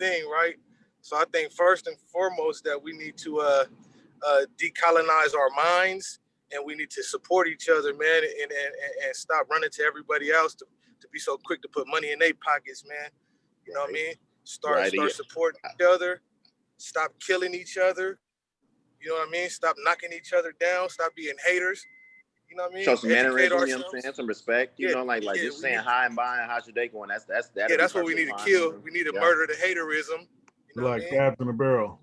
thing, right? So I think first and foremost that we need to decolonize our minds, and we need to support each other, man, and stop running to everybody else to be so quick to put money in their pockets, man. You know what I mean? Start supporting each other. Stop killing each other. You know what I mean? Stop knocking each other down. Stop being haters. You know what I mean? Show some mannerism, you know what I'm saying? Some respect, you know, like just saying hi and bye and how's your day going. That's what we need to kill. We need to murder the haterism. You know like crabs in a barrel.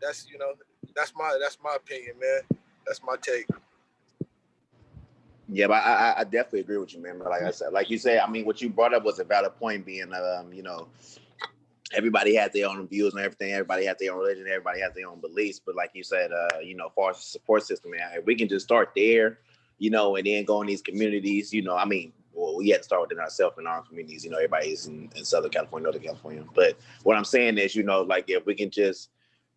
That's that's my opinion, man. That's my take. Yeah, but I definitely agree with you, man. But like I said, like you said, I mean, what you brought up was a valid point, being you know, everybody had their own views and everything. Everybody had their own religion. Everybody had their own beliefs. But like you said, you know, as far as the support system, man, if we can just start there, you know, and then go in these communities, you know, I mean, well, we had to start within ourselves in our communities. You know, everybody's in Southern California, Northern California. But what I'm saying is, you know, like if we can just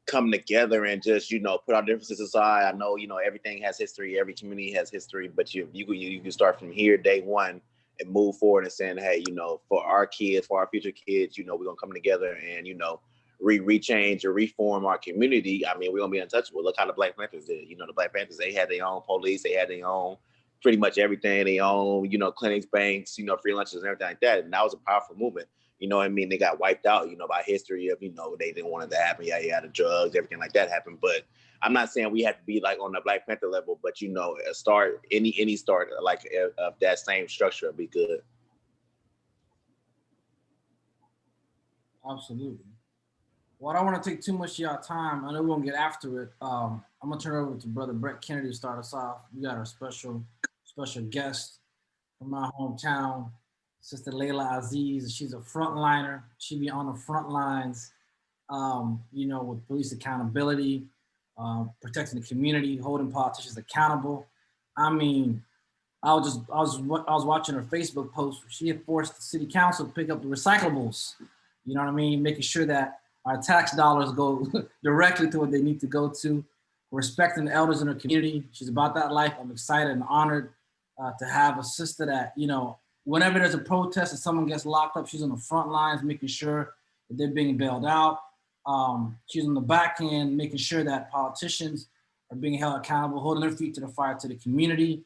come together and just, you know, put our differences aside. I know, you know, everything has history. Every community has history. But you can start from here, day one, and move forward and saying, hey, you know, for our kids, for our future kids, you know, we're gonna come together and, you know, rechange or reform our community. I mean, we're gonna be untouchable. Look how the Black Panthers did. You know, the Black Panthers, they had their own police, they had their own pretty much everything, their own, you know, clinics, banks, you know, free lunches and everything like that. And that was a powerful movement. You know what I mean? They got wiped out, you know, by history of, you know, they didn't want it to happen. Yeah, the drugs, everything like that happened. But I'm not saying we have to be like on the Black Panther level, but, you know, any start like of that same structure would be good. Absolutely. Well, I don't want to take too much of y'all time. I know we're going to get after it. I'm going to turn it over to Brother Brett Kennedy to start us off. We got our special guest from my hometown, Sister Laila Aziz. She's a frontliner. She be on the front lines, you know, with police accountability, protecting the community, holding politicians accountable. I mean, I was watching her Facebook post. She had forced the city council to pick up the recyclables. You know what I mean? Making sure that our tax dollars go directly to what they need to go to. Respecting the elders in her community. She's about that life. I'm excited and honored to have a sister that, you know, whenever there's a protest and someone gets locked up, she's on the front lines, making sure that they're being bailed out. She's on the back end, making sure that politicians are being held accountable, holding their feet to the fire to the community.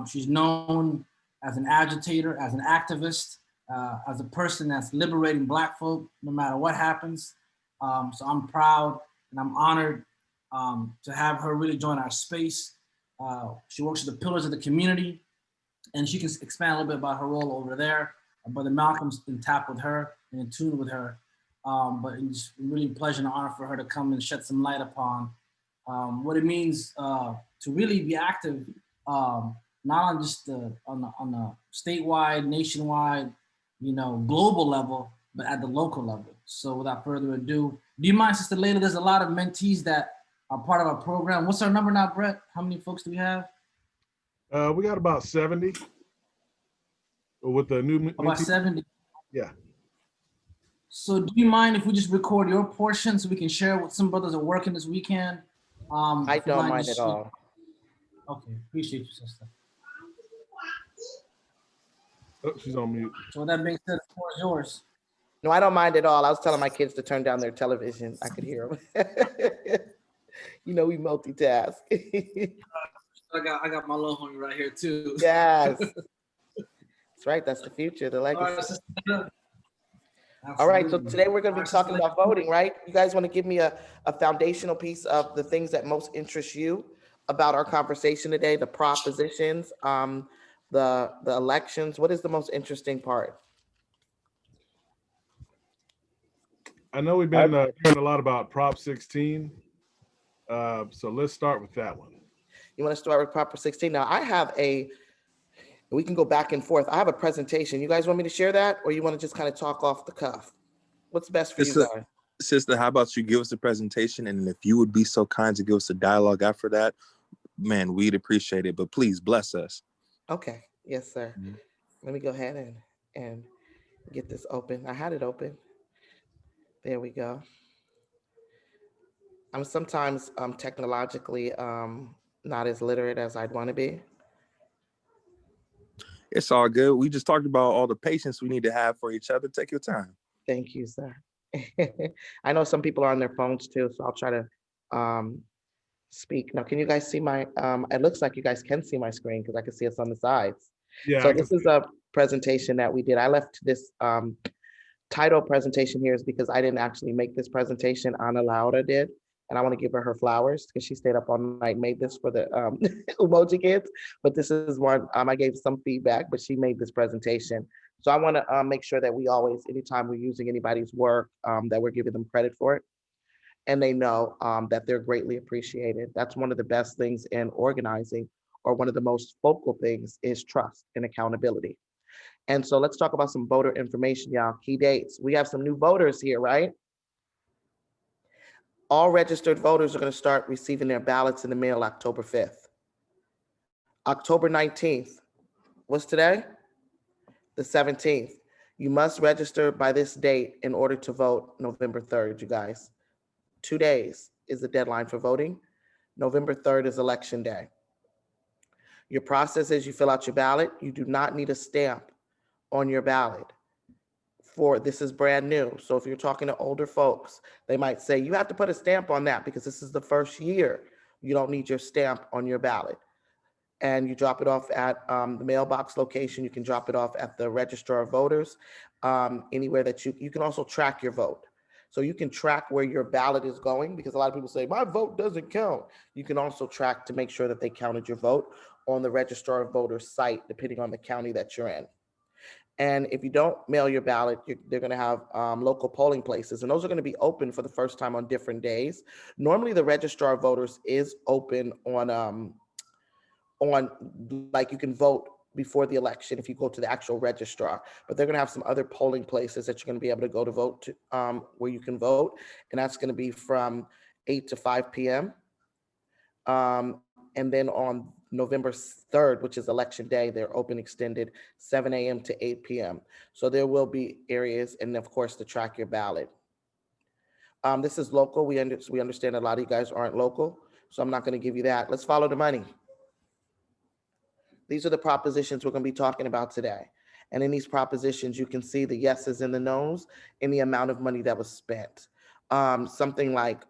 She's known as an agitator, as an activist, as a person that's liberating Black folk, no matter what happens. So I'm proud and I'm honored to have her really join our space. She works with the pillars of the community, and she can expand a little bit about her role over there. Brother Malcolm's in tap with her and in tune with her. But it's really a pleasure and honor for her to come and shed some light upon what it means to really be active, not on just on a statewide, nationwide, you know, global level, but at the local level. So without further ado, do you mind, Sister Laila? There's a lot of mentees that are part of our program. What's our number now, Brett? How many folks do we have? We got about 70. With the new about 70. Yeah. So do you mind if we just record your portion so we can share what some brothers are working this weekend? I don't mind at all. Okay, appreciate you, sister. Oh, she's on mute. So with that being said, the floor is yours. No, I don't mind at all. I was telling my kids to turn down their television. I could hear them. You know, we multitask. I got my little homie right here too. Yes. That's right. That's the future, the legacy. All right. So today we're going to be talking about voting, right? You guys want to give me a foundational piece of the things that most interest you about our conversation today, the propositions, the elections. What is the most interesting part? I know we've been hearing a lot about Prop 16. So let's start with that one. You want to start with Prop 16? Now we can go back and forth. I have a presentation. You guys want me to share that, or you want to just kind of talk off the cuff? What's best for you guys? Sister, how about you give us a presentation, and if you would be so kind to give us a dialogue after that, man, we'd appreciate it. But please bless us. Okay. Yes, sir. Mm-hmm. Let me go ahead and get this open. I had it open. There we go. I'm sometimes technologically not as literate as I'd want to be. It's all good. We just talked about all the patience we need to have for each other. Take your time. Thank you, sir. I know some people are on their phones too, so I'll try to um, speak. Now, can you guys see my, it looks like you guys can see my screen because I can see it's on the sides. Yeah, So I can this is see. a presentation that we did. I left this title presentation here is because I didn't actually make this presentation. Ana Laura did. And I want to give her flowers because she stayed up all night, made this for the emoji kids. But this is one, I gave some feedback, but she made this presentation. So I want to make sure that we always, anytime we're using anybody's work, that we're giving them credit for it. And they know that they're greatly appreciated. That's one of the best things in organizing, or one of the most focal things is trust and accountability. And so let's talk about some voter information, y'all. Key dates. We have some new voters here, right? All registered voters are going to start receiving their ballots in the mail October 5th. October 19th. What's today? The 17th. You must register by this date in order to vote November 3rd, you guys. 2 days is the deadline for voting. November 3rd is election day. Your process is you fill out your ballot. You do not need a stamp on your ballot. This is brand new. So if you're talking to older folks, they might say, you have to put a stamp on that because this is the first year. You don't need your stamp on your ballot. And you drop it off at the mailbox location. You can drop it off at the registrar of voters, anywhere that you can also track your vote. So you can track where your ballot is going, because a lot of people say, my vote doesn't count. You can also track to make sure that they counted your vote on the registrar of voters site, depending on the county that you're in. And if you don't mail your ballot, they're going to have local polling places, and those are going to be open for the first time on different days. Normally, the registrar of voters is open on like you can vote before the election if you go to the actual registrar, but they're going to have some other polling places that you're going to be able to go to vote to, where you can vote, and that's going to be from 8 to 5 p.m. And then on November 3rd, which is election day, they're open extended 7 a.m. to 8 p.m. So there will be areas, and of course, to track your ballot. This is local. We understand a lot of you guys aren't local, so I'm not going to give you that. Let's follow the money. These are the propositions we're going to be talking about today. And in these propositions, you can see the yeses and the nos and the amount of money that was spent. Something like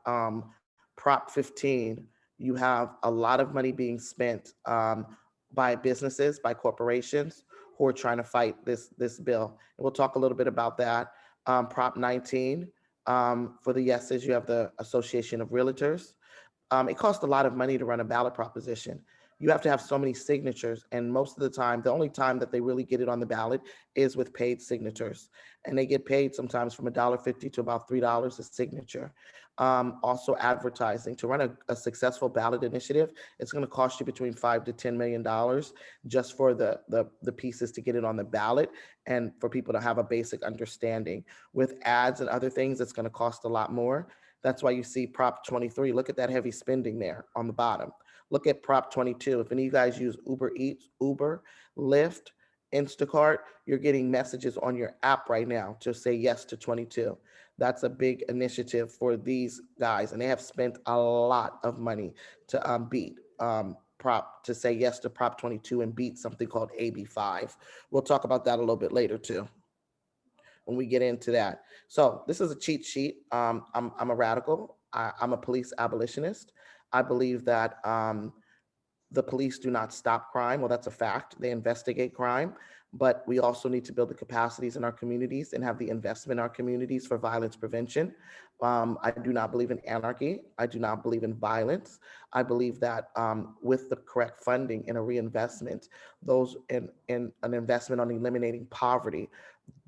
Prop 15, you have a lot of money being spent by businesses, by corporations who are trying to fight this bill. And we'll talk a little bit about that. Prop 19, for the yeses, you have the Association of Realtors. It costs a lot of money to run a ballot proposition. You have to have so many signatures, and most of the time, the only time that they really get it on the ballot is with paid signatures, and they get paid sometimes from $1.50 to about $3 a signature. Also, advertising to run a successful ballot initiative, it's going to cost you between $5 to $10 million just for the pieces to get it on the ballot, and for people to have a basic understanding. With ads and other things, it's going to cost a lot more. That's why you see Prop 23. Look at that heavy spending there on the bottom. Look at Prop 22. If any of you guys use Uber Eats, Uber, Lyft, Instacart, you're getting messages on your app right now to say yes to 22. That's a big initiative for these guys, and they have spent a lot of money to beat to say yes to Prop 22 and beat something called AB5. We'll talk about that a little bit later too, when we get into that. So this is a cheat sheet. I'm a radical. I'm a police abolitionist. I believe that the police do not stop crime. Well, that's a fact. They investigate crime, but we also need to build the capacities in our communities and have the investment in our communities for violence prevention. I do not believe in anarchy. I do not believe in violence. I believe that with the correct funding and a reinvestment, those in an investment on eliminating poverty,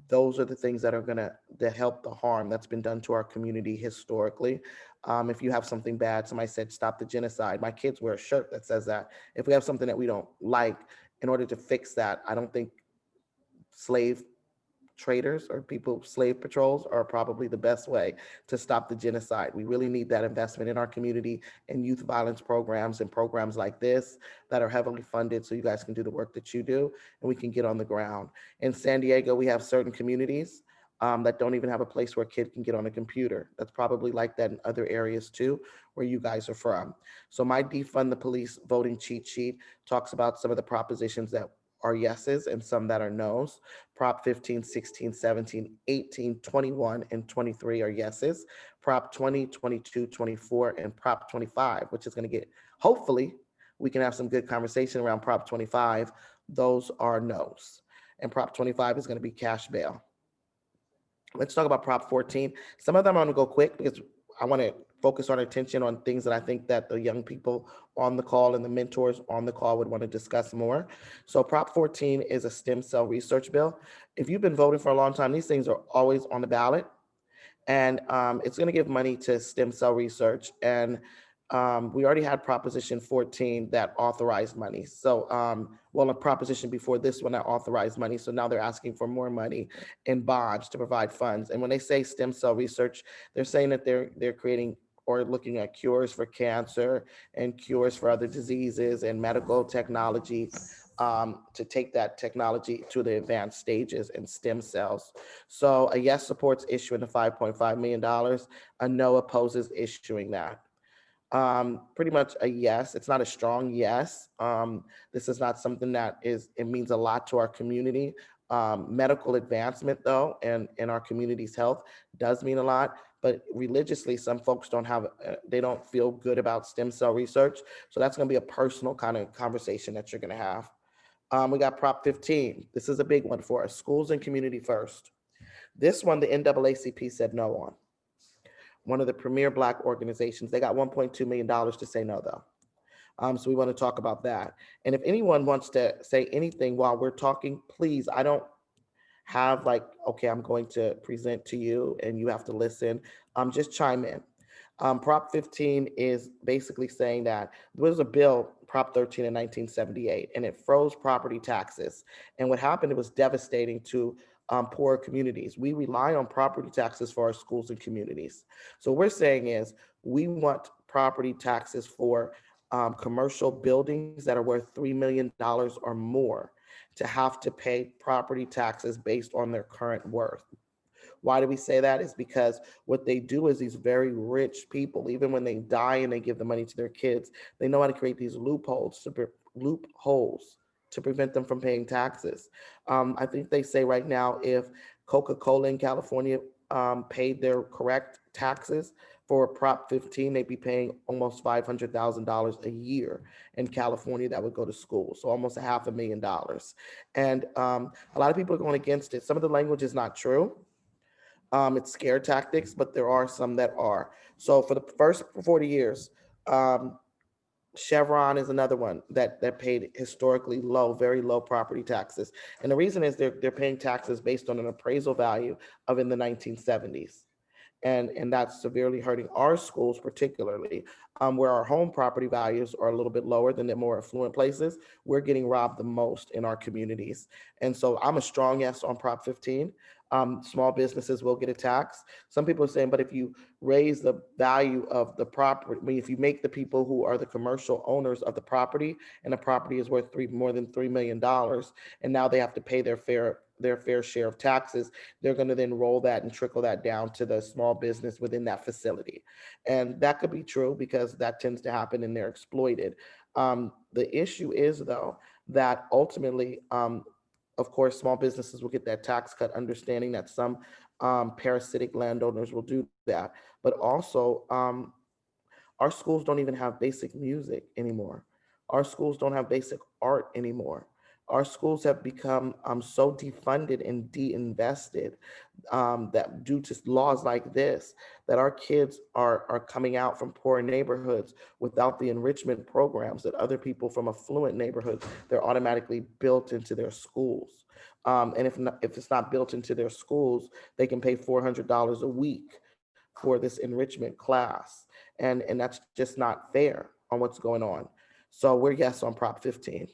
those are the things that are going to help the harm that's been done to our community historically. If you have something bad, somebody said, stop the genocide. My kids wear a shirt that says that. If we have something that we don't like, in order to fix that, I don't think slave traders or slave patrols are probably the best way to stop the genocide. We really need that investment in our community and youth violence programs and programs like this that are heavily funded so you guys can do the work that you do and we can get on the ground. In San Diego, we have certain communities that don't even have a place where a kid can get on a computer. That's probably like that in other areas too, where you guys are from. So my Defund the Police voting cheat sheet talks about some of the propositions that are yeses and some that are nos. Prop 15, 16, 17, 18, 21, and 23 are yeses. Prop 20, 22, 24, and Prop 25, which is going to get, hopefully, we can have some good conversation around Prop 25. Those are nos. And Prop 25 is going to be cash bail. Let's talk about Prop 14. Some of them I'm going to go quick because I want to focus our attention on things that I think that the young people on the call and the mentors on the call would want to discuss more. So Prop 14 is a stem cell research bill. If you've been voting for a long time, these things are always on the ballot. And it's going to give money to stem cell research. And we already had Proposition 14 that authorized money. So, well, a proposition before this one that authorized money. So now they're asking for more money in bonds to provide funds. And when they say stem cell research, they're saying that they're creating or looking at cures for cancer and cures for other diseases and medical technology, to take that technology to the advanced stages in stem cells. So a yes supports issuing the $5.5 million. A no opposes issuing that. Pretty much a yes. It's not a strong yes. This is not something that it means a lot to our community. Medical advancement, though, and in our community's health does mean a lot. But religiously, some folks they don't feel good about stem cell research. So that's going to be a personal kind of conversation that you're going to have. We got Prop 15. This is a big one for us. Schools and community first. This one, the NAACP said no on. One of the premier Black organizations. They got $1.2 million to say no, though. So we want to talk about that. And if anyone wants to say anything while we're talking, please, I don't have like, okay, I'm going to present to you and you have to listen. Just chime in. Prop 15 is basically saying that there was a bill, Prop 13 in 1978, and it froze property taxes. And what happened, it was devastating to poor communities. We rely on property taxes for our schools and communities. So what we're saying is we want property taxes for commercial buildings that are worth $3 million or more to have to pay property taxes based on their current worth. Why do we say that? Is because what they do is these very rich people, even when they die and they give the money to their kids, they know how to create these loopholes to prevent them from paying taxes. I think they say right now, if Coca-Cola in California paid their correct taxes for Prop 15, they'd be paying almost $500,000 a year in California that would go to school. So almost $500,000. And a lot of people are going against it. Some of the language is not true. It's scare tactics, but there are some that are. So for the first 40 years, Chevron is another one that paid historically low, very low property taxes. And the reason is they're paying taxes based on an appraisal value of in the 1970s. And that's severely hurting our schools, particularly where our home property values are a little bit lower than the more affluent places. We're getting robbed the most in our communities. And so I'm a strong yes on Prop 15. Small businesses will get a tax. Some people are saying, but if you raise the value of the property, I mean, if you make the people who are the commercial owners of the property and the property is worth more than $3 million, and now they have to pay their fair share of taxes, they're going to then roll that and trickle that down to the small business within that facility. And that could be true because that tends to happen and they're exploited. The issue is, though, that ultimately, of course, small businesses will get that tax cut, understanding that some parasitic landowners will do that. But also, our schools don't even have basic music anymore. Our schools don't have basic art anymore. Our schools have become so defunded and de-invested that due to laws like this, that our kids are coming out from poor neighborhoods without the enrichment programs that other people from affluent neighborhoods, they're automatically built into their schools. And if it's not built into their schools, they can pay $400 a week for this enrichment class. And that's just not fair on what's going on. So we're yes on Prop 15.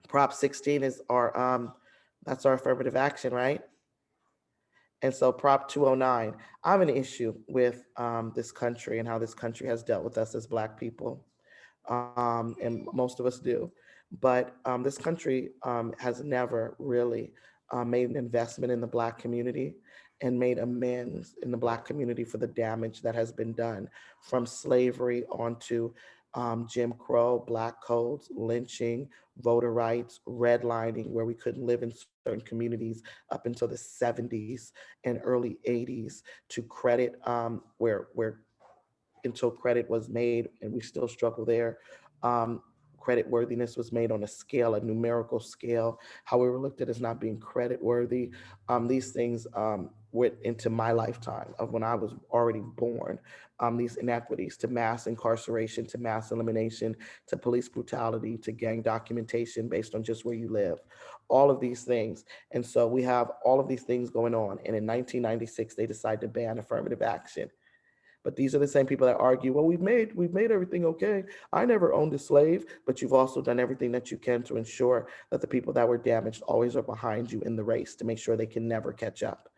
Prop 16 is that's our affirmative action, right? And so Prop 209, I have an issue with this country and how this country has dealt with us as Black people. And most of us do. But this country has never really made an investment in the Black community and made amends in the Black community for the damage that has been done from slavery onto Jim Crow, black codes, lynching, voter rights, redlining, where we couldn't live in certain communities up until the 70s and early 80s, to credit, where until credit was made, and we still struggle there. Um, Credit worthiness was made on a scale, a numerical scale. How we were looked at as not being credit worthy. These things went into my lifetime of when I was already born. These inequities, to mass incarceration, to mass elimination, to police brutality, to gang documentation based on just where you live. All of these things. And so we have all of these things going on. And in 1996, they decide to ban affirmative action. But these are the same people that argue, well, we've made everything okay. I never owned a slave, but you've also done everything that you can to ensure that the people that were damaged always are behind you in the race to make sure they can never catch up.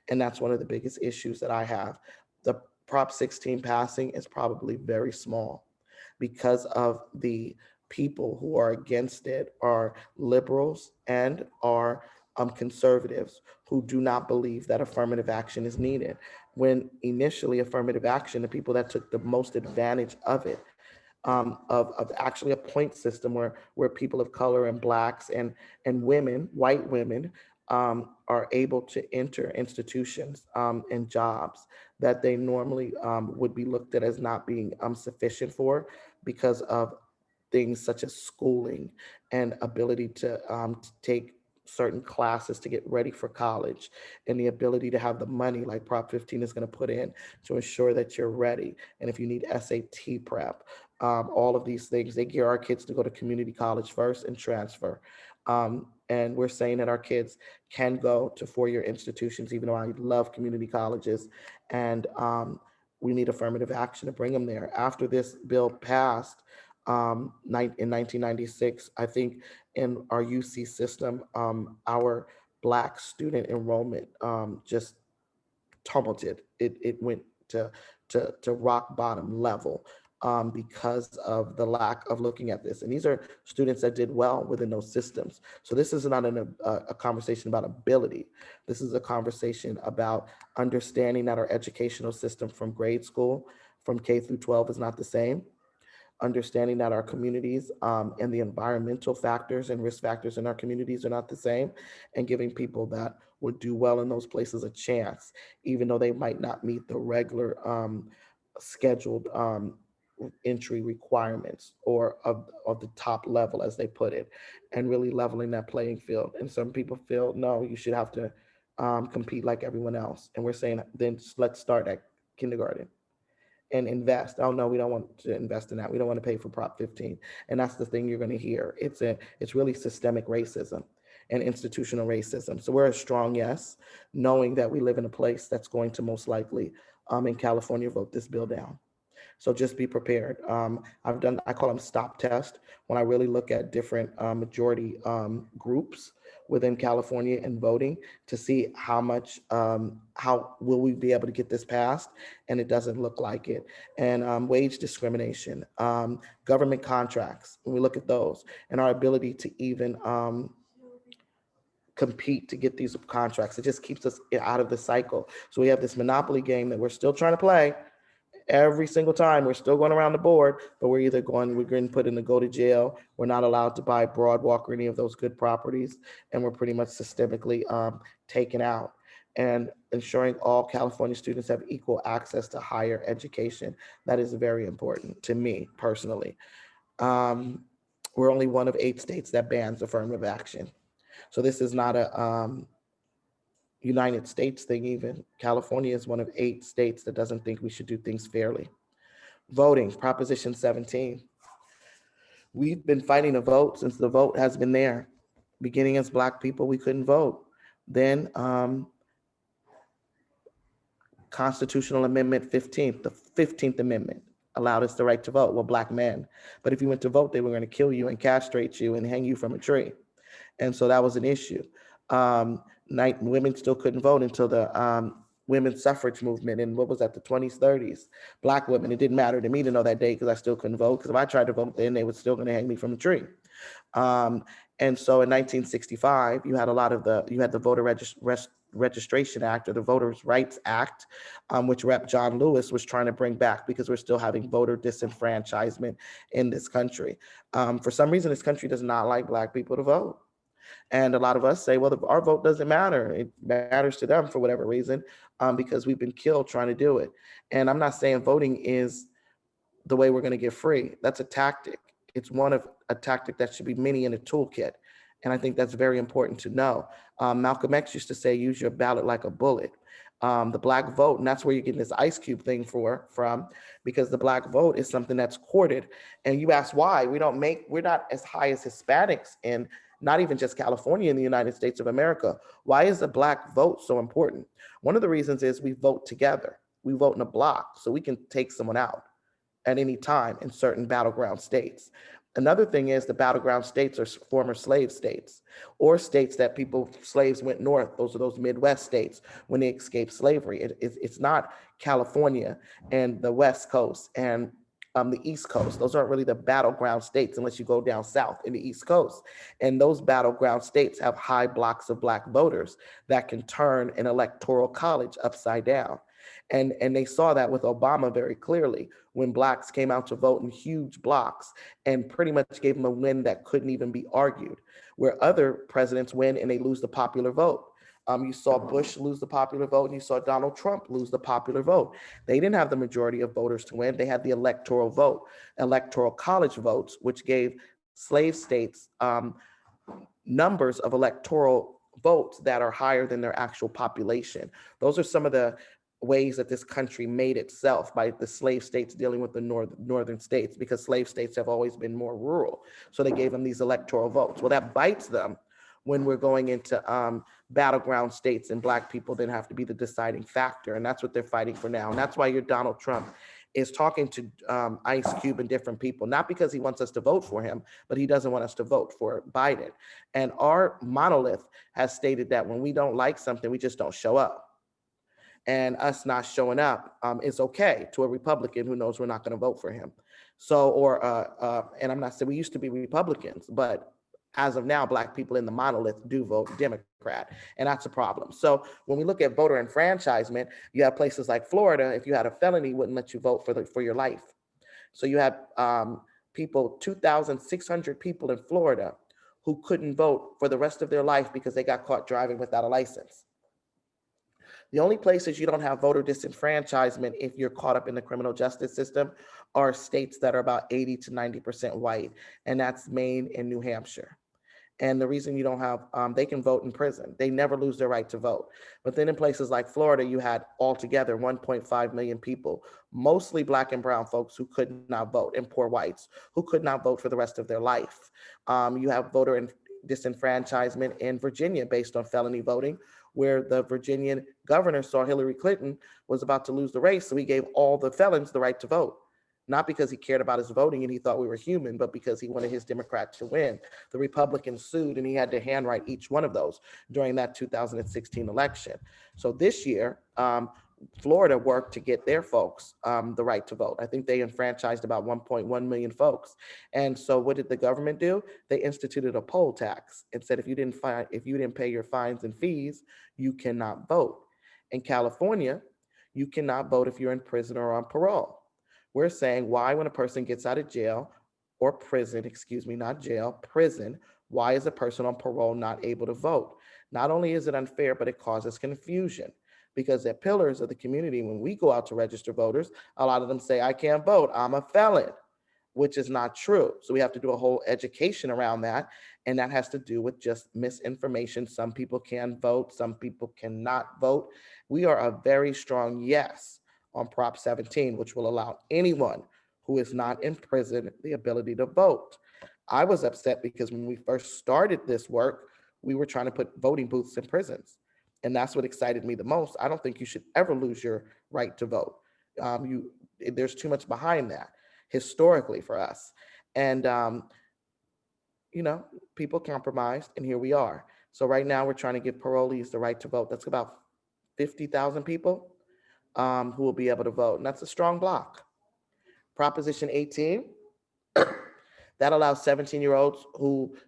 And that's one of the biggest issues that I have. The Prop 16 passing is probably very small because of the people who are against it are liberals and are conservatives who do not believe that affirmative action is needed. When initially affirmative action, the people that took the most advantage of it, of actually a point system where people of color and blacks and women, white women, are able to enter institutions and jobs that they normally would be looked at as not being sufficient for because of things such as schooling and ability to take certain classes to get ready for college, and the ability to have the money like Prop 15 is going to put in to ensure that you're ready. And if you need SAT prep, all of these things, they gear our kids to go to community college first and transfer. And we're saying that our kids can go to four-year institutions, even though I love community colleges. And we need affirmative action to bring them there. After this bill passed in 1996, I think in our UC system, our Black student enrollment just tumbled. It went to rock bottom level because of the lack of looking at this. And these are students that did well within those systems. So this is not a conversation about ability. This is a conversation about understanding that our educational system from grade school, from K through 12 is not the same, understanding that our communities and the environmental factors and risk factors in our communities are not the same, and giving people that would do well in those places a chance, even though they might not meet the regular scheduled entry requirements or of the top level, as they put it, and really leveling that playing field. And some people feel, no, you should have to compete like everyone else. And we're saying, then let's start at kindergarten and invest. Oh no, we don't want to invest in that. We don't want to pay for Prop 15. And that's the thing you're going to hear. It's really systemic racism and institutional racism. So we're a strong yes, knowing that we live in a place that's going to most likely in California vote this bill down. So just be prepared. I call them stop test, when I really look at different majority groups within California and voting to see how will we be able to get this passed, and it doesn't look like it. And wage discrimination, government contracts, when we look at those and our ability to even compete to get these contracts, it just keeps us out of the cycle. So we have this monopoly game that we're still trying to play. Every single time we're still going around the board, but we're getting put in the go to jail. We're not allowed to buy Broadwalk or any of those good properties. And we're pretty much systemically taken out. And ensuring all California students have equal access to higher education. That is very important to me personally. We're only one of 8 states that bans affirmative action. So this is not a United States thing even. California is one of 8 states that doesn't think we should do things fairly. Voting, Proposition 17. We've been fighting a vote since the vote has been there. Beginning as Black people, we couldn't vote. Then Constitutional Amendment 15th, the 15th Amendment allowed us the right to vote. Well, Black men. But if you went to vote, they were going to kill you and castrate you and hang you from a tree. And so that was an issue. Women still couldn't vote until the women's suffrage movement in, what was that, the 20s, 30s. Black women, it didn't matter to me to know that day because I still couldn't vote, because if I tried to vote then, they were still going to hang me from a tree. And so in 1965, you had the voter Registration Act or the Voters' Rights Act, which Rep. John Lewis was trying to bring back because we're still having voter disenfranchisement in this country. For some reason, this country does not like Black people to vote. And a lot of us say, well, our vote doesn't matter. It matters to them for whatever reason, because we've been killed trying to do it. And I'm not saying voting is the way we're going to get free. That's a tactic. It's one of a tactic that should be many in a toolkit. And I think that's very important to know. Malcolm X used to say, use your ballot like a bullet. The Black vote, and that's where you're getting this Ice Cube thing from, because the Black vote is something that's courted. And you ask why? We're not as high as Hispanics in not even just California in the United States of America. Why is the Black vote so important? One of the reasons is we vote together. We vote in a block, so we can take someone out at any time in certain battleground states. Another thing is the battleground states are former slave states, or states that slaves went north. Those are those Midwest states when they escaped slavery. It's not California and the West Coast and the East Coast. Those aren't really the battleground states unless you go down south in the East Coast. And those battleground states have high blocks of Black voters that can turn an electoral college upside down. And they saw that with Obama very clearly when Blacks came out to vote in huge blocks and pretty much gave him a win that couldn't even be argued, where other presidents win and they lose the popular vote. You saw Bush lose the popular vote, and you saw Donald Trump lose the popular vote. They didn't have the majority of voters to win. They had the electoral vote, electoral college votes, which gave slave states numbers of electoral votes that are higher than their actual population. Those are some of the ways that this country made itself, by the slave states dealing with the northern states, because slave states have always been more rural. So they gave them these electoral votes. Well, that bites them when we're going into battleground states and Black people then have to be the deciding factor. And that's what they're fighting for now. And that's why your Donald Trump is talking to Ice Cube and different people, not because he wants us to vote for him, but he doesn't want us to vote for Biden. And our monolith has stated that when we don't like something, we just don't show up. And us not showing up is okay to a Republican who knows we're not going to vote for him. So, and I'm not saying we used to be Republicans, but as of now, Black people in the monolith do vote Democrat, and that's a problem. So when we look at voter enfranchisement, you have places like Florida, if you had a felony, wouldn't let you vote for your life. So you had 2,600 people in Florida who couldn't vote for the rest of their life because they got caught driving without a license. The only places you don't have voter disenfranchisement if you're caught up in the criminal justice system are states that are about 80 to 90% white, and that's Maine and New Hampshire. And the reason you don't have, they can vote in prison. They never lose their right to vote. But then in places like Florida, you had altogether 1.5 million people, mostly Black and brown folks who could not vote, and poor whites who could not vote for the rest of their life. You have voter disenfranchisement in Virginia based on felony voting, where the Virginian governor saw Hillary Clinton was about to lose the race, so he gave all the felons the right to vote. Not because he cared about his voting and he thought we were human, but because he wanted his Democrat to win. The Republicans sued and he had to handwrite each one of those during that 2016 election. So this year, Florida worked to get their folks the right to vote. I think they enfranchised about 1.1 million folks. And so what did the government do? They instituted a poll tax and said, if you didn't pay your fines and fees, you cannot vote. In California, you cannot vote if you're in prison or on parole. We're saying, why, when a person gets out of jail or prison, prison, why is a person on parole not able to vote? Not only is it unfair, but it causes confusion, because they're pillars of the community. When we go out to register voters, a lot of them say, I can't vote, I'm a felon, which is not true. So we have to do a whole education around that. And that has to do with just misinformation. Some people can vote, some people cannot vote. We are a very strong yes on Prop 17, which will allow anyone who is not in prison the ability to vote. I was upset because when we first started this work, we were trying to put voting booths in prisons. And that's what excited me the most. I don't think you should ever lose your right to vote. There's too much behind that historically for us. And, people compromised, and here we are. So right now we're trying to give parolees the right to vote. That's about 50,000 people who will be able to vote. And that's a strong block. Proposition 18, that allows 17-year-olds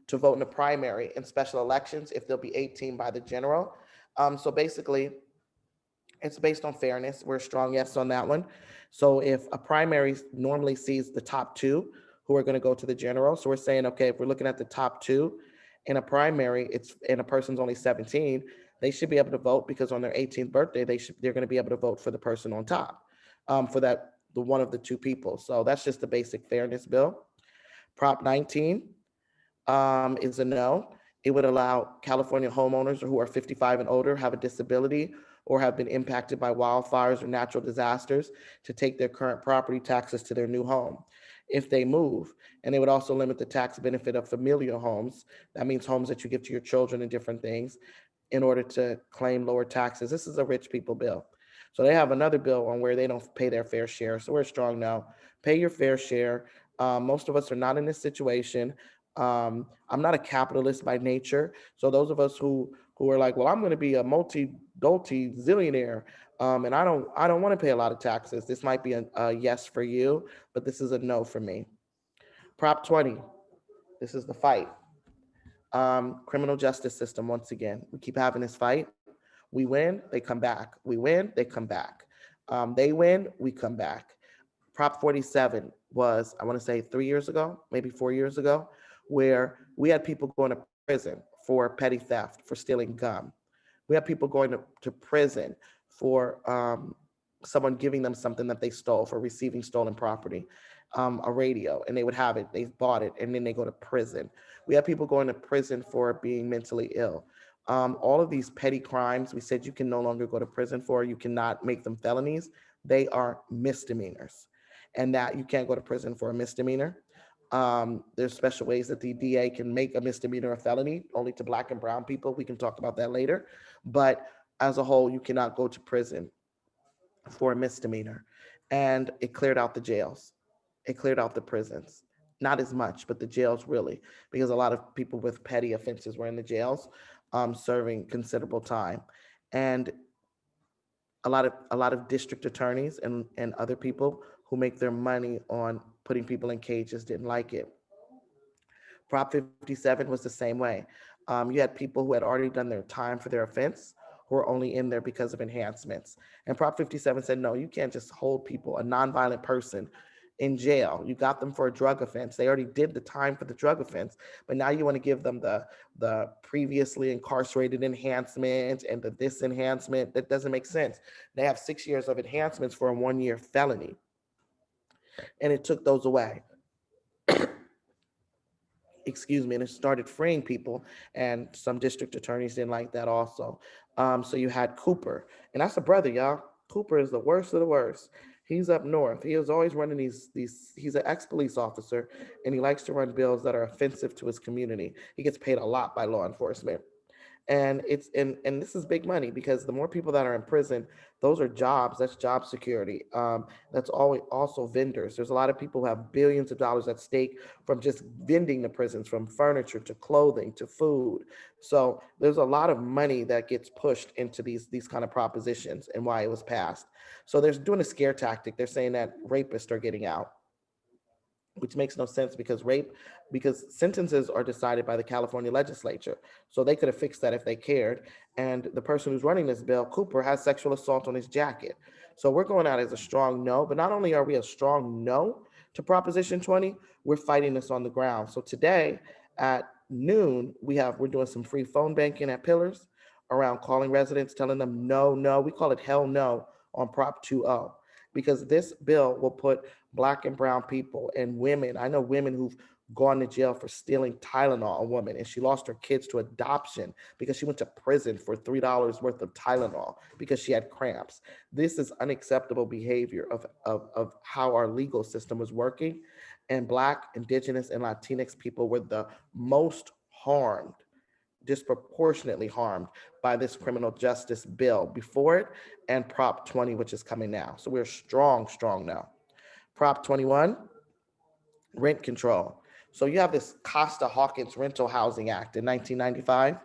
to vote in the primary and special elections if they'll be 18 by the general. So basically, it's based on fairness. We're a strong yes on that one. So if a primary normally sees the top two who are going to go to the general, so we're saying, okay, if we're looking at the top two in a primary, it's and a person's only 17, they should be able to vote because on their 18th birthday, they're going to be able to vote for the person on top, for the one of the two people. So that's just the basic fairness bill. Prop 19 is a no. It would allow California homeowners who are 55 and older, have a disability, or have been impacted by wildfires or natural disasters to take their current property taxes to their new home if they move. And they would also limit the tax benefit of familial homes. That means homes that you give to your children and different things in order to claim lower taxes. This is a rich people bill. So they have another bill on where they don't pay their fair share. So we're strong now. Pay your fair share. Most of us are not in this situation. I'm not a capitalist by nature. So those of us who are like, well, I'm going to be a multi zillionaire, and I don't want to pay a lot of taxes. This might be a yes for you, but this is a no for me. Prop 20. This is the fight. Criminal justice system. Once again, we keep having this fight. We win, they come back. We win, they come back. They win, we come back. Prop 47 was, I want to say 3 years ago, maybe 4 years ago, where we had people going to prison for petty theft, for stealing gum. We had people going to prison for someone giving them something that they stole, for receiving stolen property, a radio, and they would have it, they bought it, and then they go to prison. We have people going to prison for being mentally ill. All of these petty crimes, we said you can no longer go to prison for, you cannot make them felonies. They are misdemeanors, and that you can't go to prison for a misdemeanor. There's special ways that the DA can make a misdemeanor a felony, only to Black and brown people. We can talk about that later. But as a whole, you cannot go to prison for a misdemeanor. And it cleared out the jails. It cleared out the prisons. Not as much, but the jails really, because a lot of people with petty offenses were in the jails, serving considerable time. And a lot of district attorneys and other people who make their money on putting people in cages didn't like it. Prop 57 was the same way. You had people who had already done their time for their offense who are only in there because of enhancements. And Prop 57 said, no, you can't just hold people, a nonviolent person, in jail. You got them for a drug offense. They already did the time for the drug offense, but now you want to give them the previously incarcerated enhancement and the this enhancement. That doesn't make sense. They have 6 years of enhancements for a 1 year felony, and it took those away. Excuse me, and it started freeing people, and some district attorneys didn't like that also. So you had Cooper, and that's a brother, y'all. Cooper is the worst of the worst. He's up north. He is always running these. He's an ex-police officer, and he likes to run bills that are offensive to his community. He gets paid a lot by law enforcement, and and this is big money because the more people that are in prison, those are jobs. That's job security. That's always also vendors. There's a lot of people who have billions of dollars at stake from just vending the prisons, from furniture to clothing to food. So there's a lot of money that gets pushed into these kind of propositions, and why it was passed. So they're doing a scare tactic. They're saying that rapists are getting out, which makes no sense because sentences are decided by the California legislature. So they could have fixed that if they cared. And the person who's running this bill, Cooper, has sexual assault on his jacket. So we're going out as a strong no, but not only are we a strong no to Proposition 20, we're fighting this on the ground. So today at noon, we're doing some free phone banking at Pillars around calling residents, telling them no, no, we call it hell no on Prop 2.0, because this bill will put Black and brown people and women. I know women who've gone to jail for stealing Tylenol, a woman, and she lost her kids to adoption because she went to prison for $3 worth of Tylenol because she had cramps. This is unacceptable behavior of how our legal system was working. And Black, Indigenous, and Latinx people were the most harmed, disproportionately harmed by this criminal justice bill before it, and Prop 20, which is coming now. So we're strong now. Prop 21, rent control. So you have this Costa-Hawkins Rental Housing Act in 1995,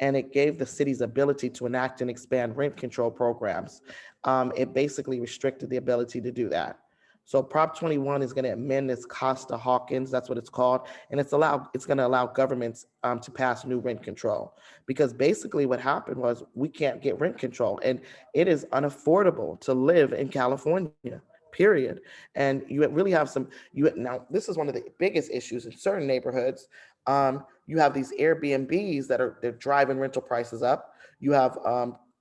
and it gave the city's ability to enact and expand rent control programs. It basically restricted the ability to do that. So Prop 21 is going to amend this Costa-Hawkins, that's what it's called, and it's going to allow governments to pass new rent control. Because basically what happened was we can't get rent control, and it is unaffordable to live in California, period. And you really have now this is one of the biggest issues in certain neighborhoods. You have these Airbnbs that they're driving rental prices up. You have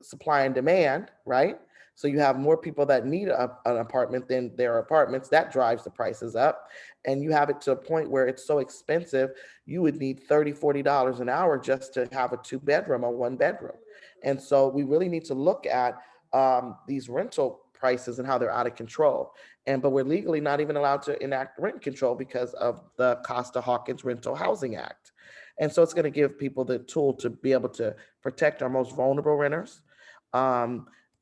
supply and demand, right? So you have more people that need an apartment than there are apartments. That drives the prices up. And you have it to a point where it's so expensive, you would need $30, $40 an hour just to have a 2 bedroom or 1 bedroom. And so we really need to look at these rental prices and how they're out of control. But we're legally not even allowed to enact rent control because of the Costa-Hawkins Rental Housing Act. And so it's going to give people the tool to be able to protect our most vulnerable renters.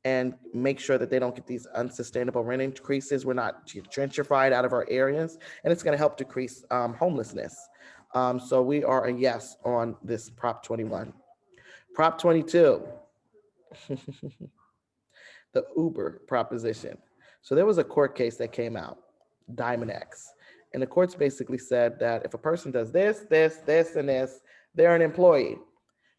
And make sure that they don't get these unsustainable rent increases. We're not gentrified out of our areas, and it's going to help decrease homelessness. So we are a yes on this Prop 21. Prop 22, the Uber proposition. So there was a court case that came out, Diamond X, and the courts basically said that if a person does this, this, this, and this, they're an employee.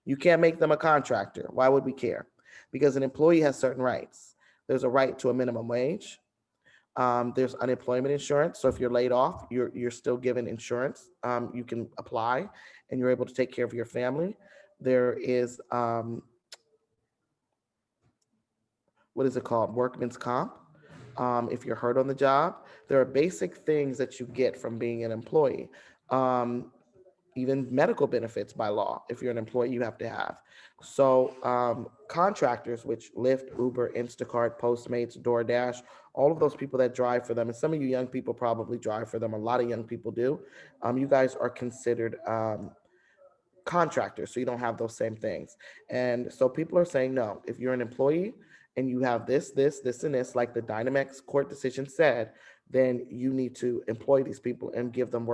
You can't make them a contractor. Why would we care? Because an employee has certain rights. There's a right to a minimum wage. There's unemployment insurance. So if you're laid off, you're still given insurance. You can apply and you're able to take care of your family. There is, what is it called? Workman's comp. If you're hurt on the job, there are basic things that you get from being an employee. Even medical benefits by law. If you're an employee, you have to have. So contractors, which Lyft, Uber, Instacart, Postmates, DoorDash, all of those people that drive for them, and some of you young people probably drive for them, a lot of young people do, you guys are considered contractors, so you don't have those same things. And so people are saying, no, if you're an employee and you have this, and this, like the Dynamex court decision said, then you need to employ these people and give them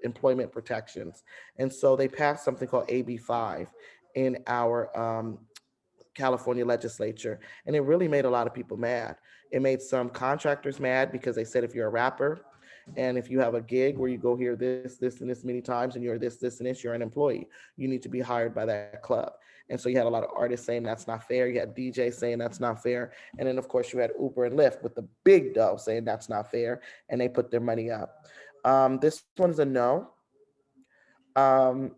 employment protections. And so they passed something called AB 5 in our California legislature, and it really made a lot of people mad. It made some contractors mad because they said if you're a rapper and if you have a gig where you go here this, and this many times and you're this, and this, you're an employee. You need to be hired by that club. And so you had a lot of artists saying that's not fair. You had DJs saying that's not fair. And then, of course, you had Uber and Lyft with the big dough saying that's not fair, and they put their money up. This one's a no. Um,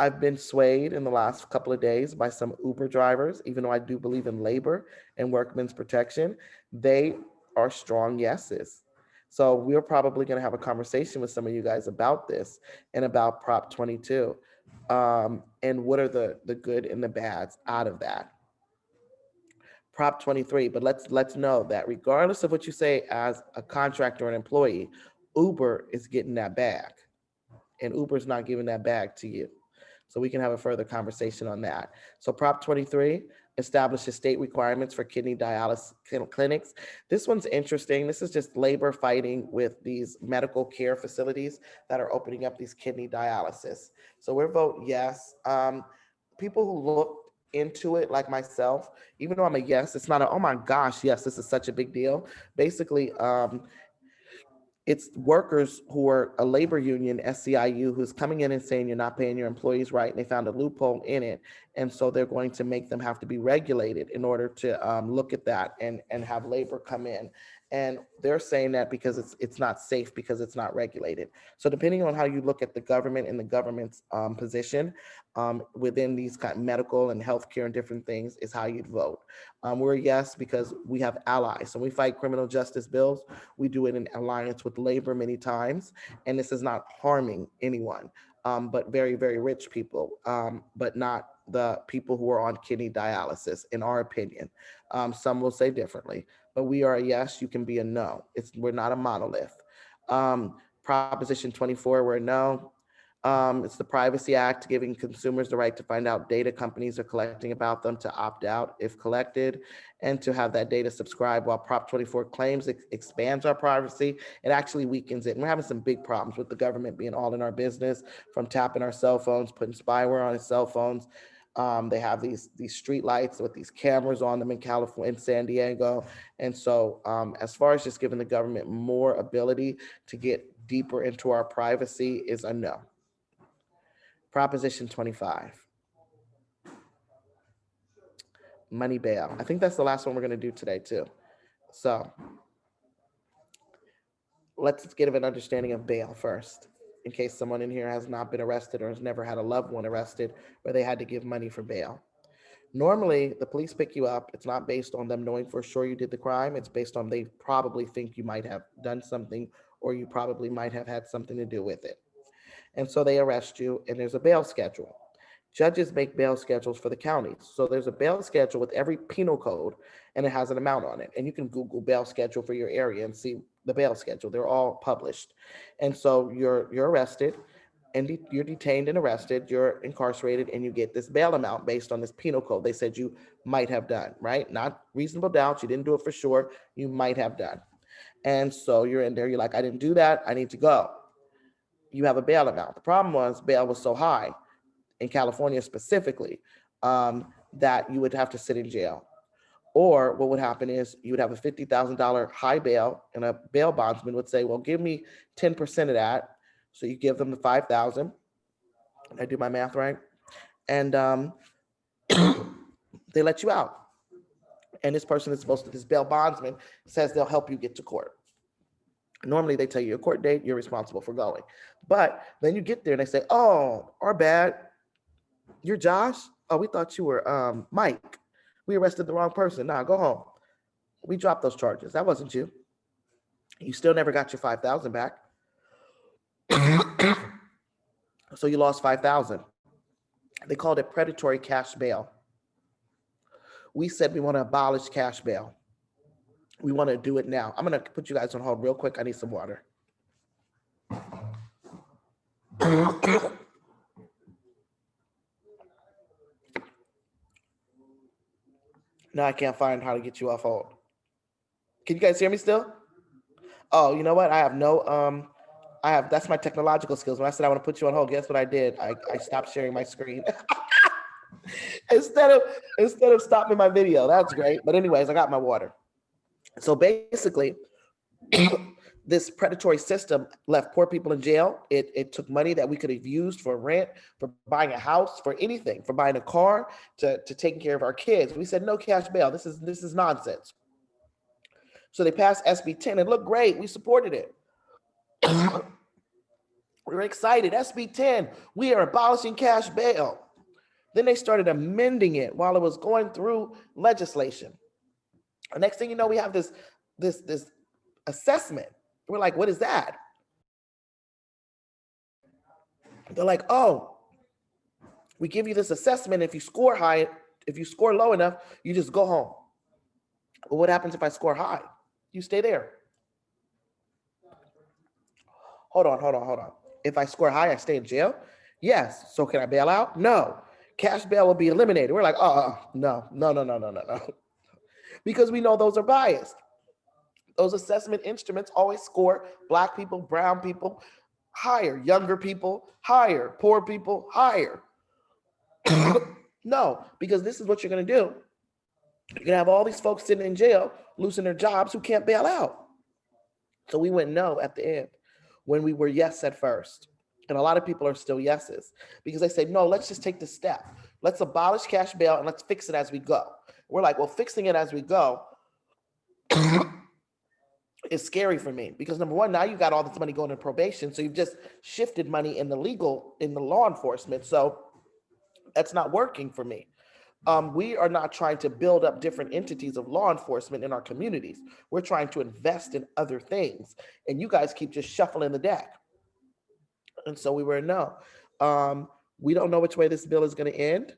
I've been swayed in the last couple of days by some Uber drivers, even though I do believe in labor and workmen's protection. They are strong yeses. So we're probably going to have a conversation with some of you guys about this and about Prop 22 and what are the good and the bads out of that. Prop 23, but let's know that regardless of what you say as a contractor or an employee, Uber is getting that bag, and Uber's not giving that bag to you. So we can have a further conversation on that. So Prop 23 establishes state requirements for kidney dialysis clinics. This one's interesting. This is just labor fighting with these medical care facilities that are opening up these kidney dialysis. So we're vote yes. People who look into it, like myself, even though I'm a yes, it's not a, oh my gosh, yes, this is such a big deal. Basically, it's workers who are a labor union, SCIU, who's coming in and saying you're not paying your employees right, and they found a loophole in it. And so they're going to make them have to be regulated in order to look at that and have labor come in. And they're saying that because it's not safe because it's not regulated. So depending on how you look at the government and the government's position within these kind of medical and healthcare and different things is how you'd vote. We're a yes because we have allies. So we fight criminal justice bills. We do it in alliance with labor many times, and this is not harming anyone, but very, very rich people, but not the people who are on kidney dialysis, in our opinion. Some will say differently, but we are a yes. You can be a no. We're not a monolith. Proposition 24, we're a no. It's the Privacy Act, giving consumers the right to find out data companies are collecting about them, to opt out if collected, and to have that data subscribed. While Prop 24 claims it expands our privacy, it actually weakens it. And we're having some big problems with the government being all in our business, from tapping our cell phones, putting spyware on our cell phones, They have these street lights with these cameras on them in California, in San Diego. And so as far as just giving the government more ability to get deeper into our privacy is a no. Proposition 25. Money bail. I think that's the last one we're going to do today too. So let's get an understanding of bail first, in case someone in here has not been arrested or has never had a loved one arrested where they had to give money for bail. Normally, the police pick you up. It's not based on them knowing for sure you did the crime. It's based on they probably think you might have done something or you probably might have had something to do with it. And so they arrest you, and there's a bail schedule. Judges make bail schedules for the counties. So there's a bail schedule with every penal code, and it has an amount on it. And you can Google bail schedule for your area and see the bail schedule. They're all published. And so you're arrested, and you're detained and arrested, you're incarcerated, and you get this bail amount based on this penal code they said you might have done, right? Not reasonable doubt, you didn't do it for sure, you might have done. And so you're in there, you're like, I didn't do that, I need to go. You have a bail amount. The problem was bail was so high, in California specifically, that you would have to sit in jail. Or what would happen is you would have a $50,000 high bail, and a bail bondsman would say, well, give me 10% of that. So you give them the 5,000. I do my math right? And they let you out. And this person is supposed to, this bail bondsman says they'll help you get to court. Normally they tell you your court date, you're responsible for going. But then you get there and they say, oh, our bad. You're Josh? Oh, we thought you were Mike. We arrested the wrong person. Nah, go home. We dropped those charges. That wasn't you. You still never got your 5,000 back. So you lost 5,000. They called it predatory cash bail. We said we want to abolish cash bail. We want to do it now. I'm going to put you guys on hold real quick. I need some water. No, I can't find how to get you off hold. Can you guys hear me still? Oh, you know what? I have that's my technological skills. When I said I want to put you on hold, guess what I did? I stopped sharing my screen. instead of stopping my video. That's great. But anyways, I got my water. So basically, this predatory system left poor people in jail. It took money that we could have used for rent, for buying a house, for anything, for buying a car, to taking care of our kids. We said no cash bail. This is nonsense. So they passed SB 10. It looked great. We supported it. We were excited. SB 10. We are abolishing cash bail. Then they started amending it while it was going through legislation. The next thing you know, we have this assessment. We're like, what is that? They're like, oh, we give you this assessment. If you score high, if you score low enough, you just go home. Well, what happens if I score high? You stay there. Hold on. If I score high, I stay in jail? Yes. So can I bail out? No. Cash bail will be eliminated. We're like, no. Because we know those are biased. Those assessment instruments always score Black people, brown people higher, younger people higher, poor people higher. No, because this is what you're going to do. You're going to have all these folks sitting in jail, losing their jobs, who can't bail out. So we went no at the end when we were yes at first. And a lot of people are still yeses because they say, no, let's just take the step. Let's abolish cash bail and let's fix it as we go. We're like, well, fixing it as we go is scary for me because number one, now you got all this money going to probation. So you've just shifted money in the law enforcement. So that's not working for me. We are not trying to build up different entities of law enforcement in our communities. We're trying to invest in other things. And you guys keep just shuffling the deck. And so we were no. We don't know which way this bill is going to end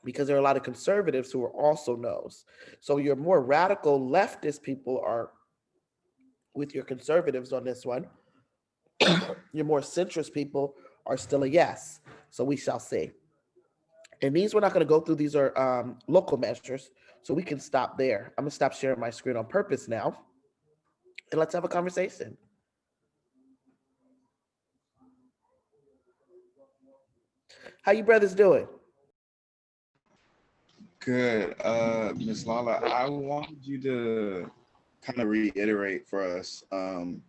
because there are a lot of conservatives who are also no's. So your more radical leftist people are with your conservatives on this one. Your more centrist people are still a yes. So we shall see. And these we're not going to go through. These are local measures. So we can stop there. I'm going to stop sharing my screen on purpose now. And let's have a conversation. How you brothers doing? Good. Miss Lala, I wanted you to kind of reiterate for us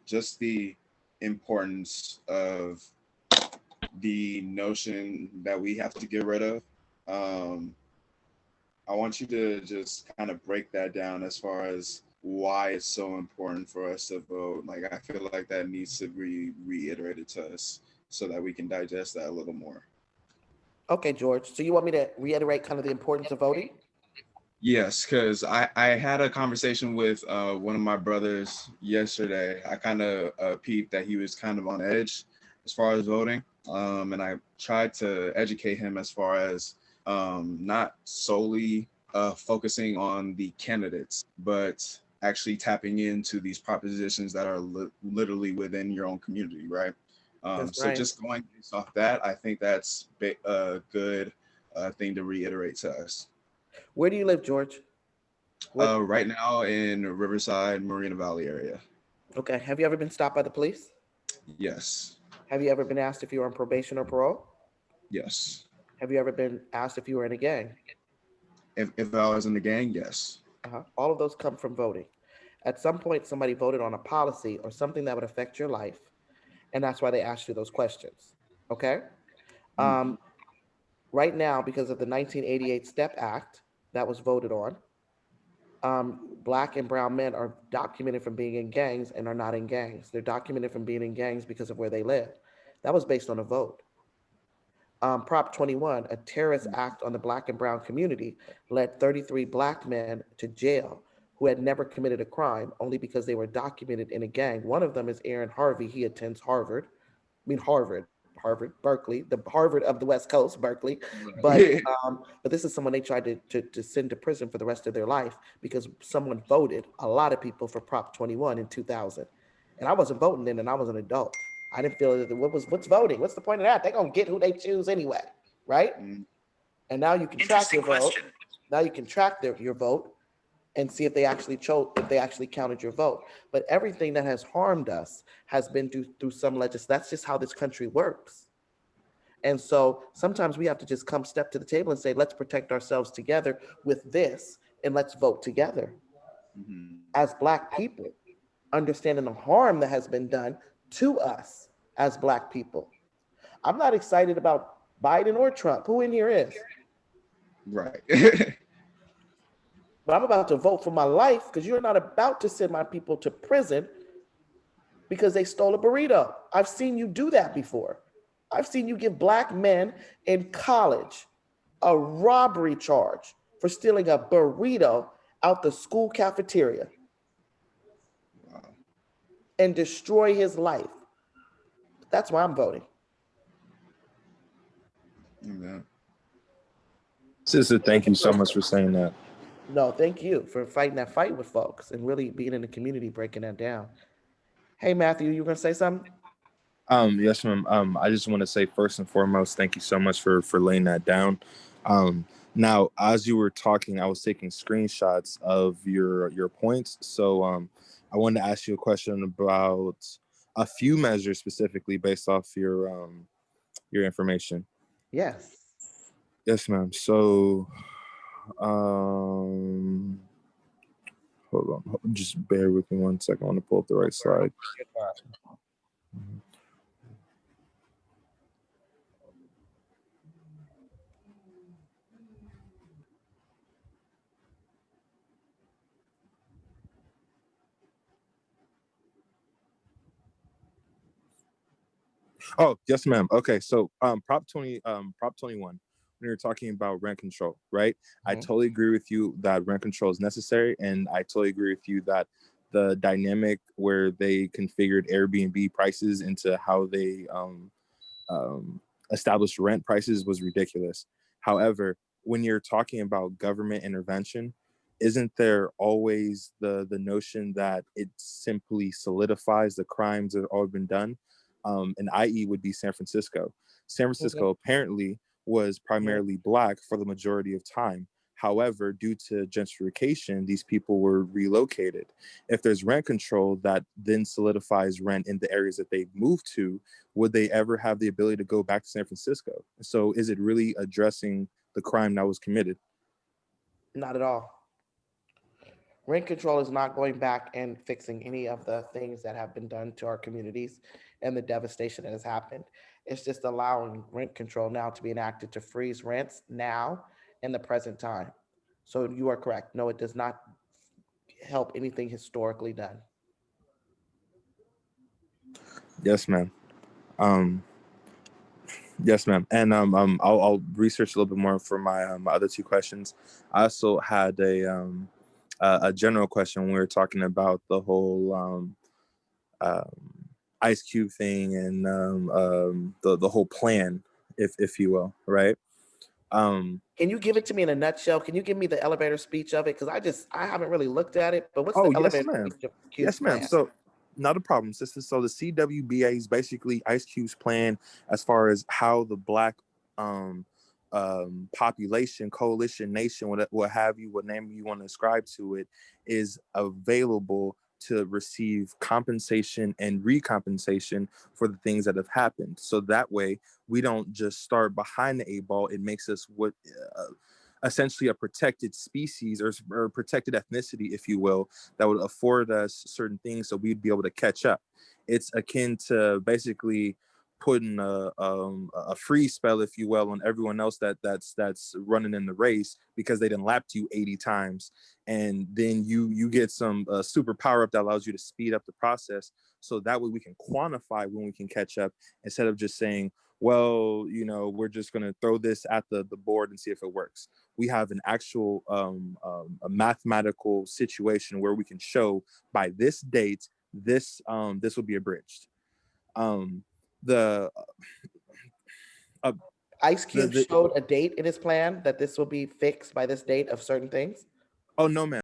just the importance of the notion that we have to get rid of. Um, I want you to just kind of break that down as far as why it's so important for us to vote. Like, I feel like that needs to be reiterated to us so that we can digest that a little more. Okay, George. So you want me to reiterate kind of the importance of voting? Yes, because I had a conversation with one of my brothers yesterday. I kind of peeped that he was kind of on edge as far as voting. And I tried to educate him as far as not solely focusing on the candidates, but actually tapping into these propositions that are literally within your own community, right? That's So right. just going based off that, I think that's a good thing to reiterate to us. Where do you live, George? What? Right now in Riverside, Marina Valley area. Okay. Have you ever been stopped by the police? Yes. Have you ever been asked if you were on probation or parole? Yes. Have you ever been asked if you were in a gang? If I was in the gang, yes. All of those come from voting. At some point, somebody voted on a policy or something that would affect your life, and that's why they asked you those questions. Okay. Mm. Um, right now, because of the 1988 STEP Act that was voted on, black and brown men are documented from being in gangs and are not in gangs. They're documented from being in gangs because of where they live. That was based on a vote. Prop 21, a terrorist act on the black and brown community, led 33 black men to jail who had never committed a crime only because they were documented in a gang. One of them is Aaron Harvey. He attends Harvard. I mean Harvard, Berkeley, the Harvard of the West Coast, Berkeley. But Right. but this is someone they tried to send to prison for the rest of their life because someone voted, a lot of people, for Prop 21 in 2000. And I wasn't voting then, and I was an adult. I didn't feel that what's voting? What's the point of that? They're gonna get who they choose anyway, right? Mm. And now you can track your vote. Now you can track your vote and see if they actually chose, if they actually counted your vote. But everything that has harmed us has been through some legislation. That's just how this country works. And so sometimes we have to just come step to the table and say, let's protect ourselves together with this, and let's vote together Mhm. as Black people, understanding the harm that has been done to us as Black people. I'm not excited about Biden or Trump. Who in here is? Right. But I'm about to vote for my life because you're not about to send my people to prison because they stole a burrito. I've seen you do that before. I've seen you give Black men in college a robbery charge for stealing a burrito out the school cafeteria Wow. and destroy his life. That's why I'm voting. Amen. Sister, thank you so much for saying that. No, thank you for fighting that fight with folks and really being in the community, breaking that down. Hey, Matthew, you were gonna say something? Yes, ma'am. I just want to say first and foremost, thank you so much for laying that down. Now, as you were talking, I was taking screenshots of your points. So, I wanted to ask you a question about a few measures specifically based off your information. Yes. Yes, ma'am. So, um, hold on, just bear with me 1 second. I want to pull up the right slide. Oh, yes, ma'am. Okay, so Prop 21, when you're talking about rent control, right? I Mhm. totally agree with you that rent control is necessary, and I totally agree with you that the dynamic where they configured Airbnb prices into how they um, established rent prices was ridiculous. However, when you're talking about government intervention, isn't there always the notion that it simply solidifies the crimes that have already been done? And i.e. would be San Francisco. San Mhm. Francisco apparently was Mhm. primarily Black for the majority of time. However, due to gentrification, these people were relocated. If there's rent control that then solidifies rent in the areas that they've moved to, would they ever have the ability to go back to San Francisco? So is it really addressing the crime that was committed? Not at all. Rent control is not going back and fixing any of the things that have been done to our communities and the devastation that has happened. It's just allowing rent control now to be enacted to freeze rents now in the present time. So you are correct. No, it does not help anything historically done. Yes, ma'am. Um, yes, ma'am. And I'll research a little bit more for my other two questions. I also had a general question when we were talking about the whole um, Ice Cube thing and the whole plan, if you will, right? Can you give it to me in a nutshell? Can you give me the elevator speech of it? Because I haven't really looked at it, but what's Oh, the yes, elevator ma'am. speech of Cube's Yes, ma'am. plan? So, not a problem, sister. So the CWBA is basically Ice Cube's plan as far as how the Black um, population, coalition, nation, what have you, what name you want to ascribe to it, is available to receive compensation and recompensation for the things that have happened. So that way, we don't just start behind the eight ball. It makes us what essentially a protected species or protected ethnicity, if you will, that would afford us certain things so we'd be able to catch up. It's akin to basically putting a free spell, if you will, on everyone else that's running in the race because they didn't lap you 80 times, and then you get some super power up that allows you to speed up the process, so that way we can quantify when we can catch up instead of just saying, well, we're just going to throw this at the board and see if it works. We have an actual a mathematical situation where we can show by this date this will be abridged. The uh, Ice the Cube showed a date in his plan that this will be fixed by this date of certain things. oh no, ma'am.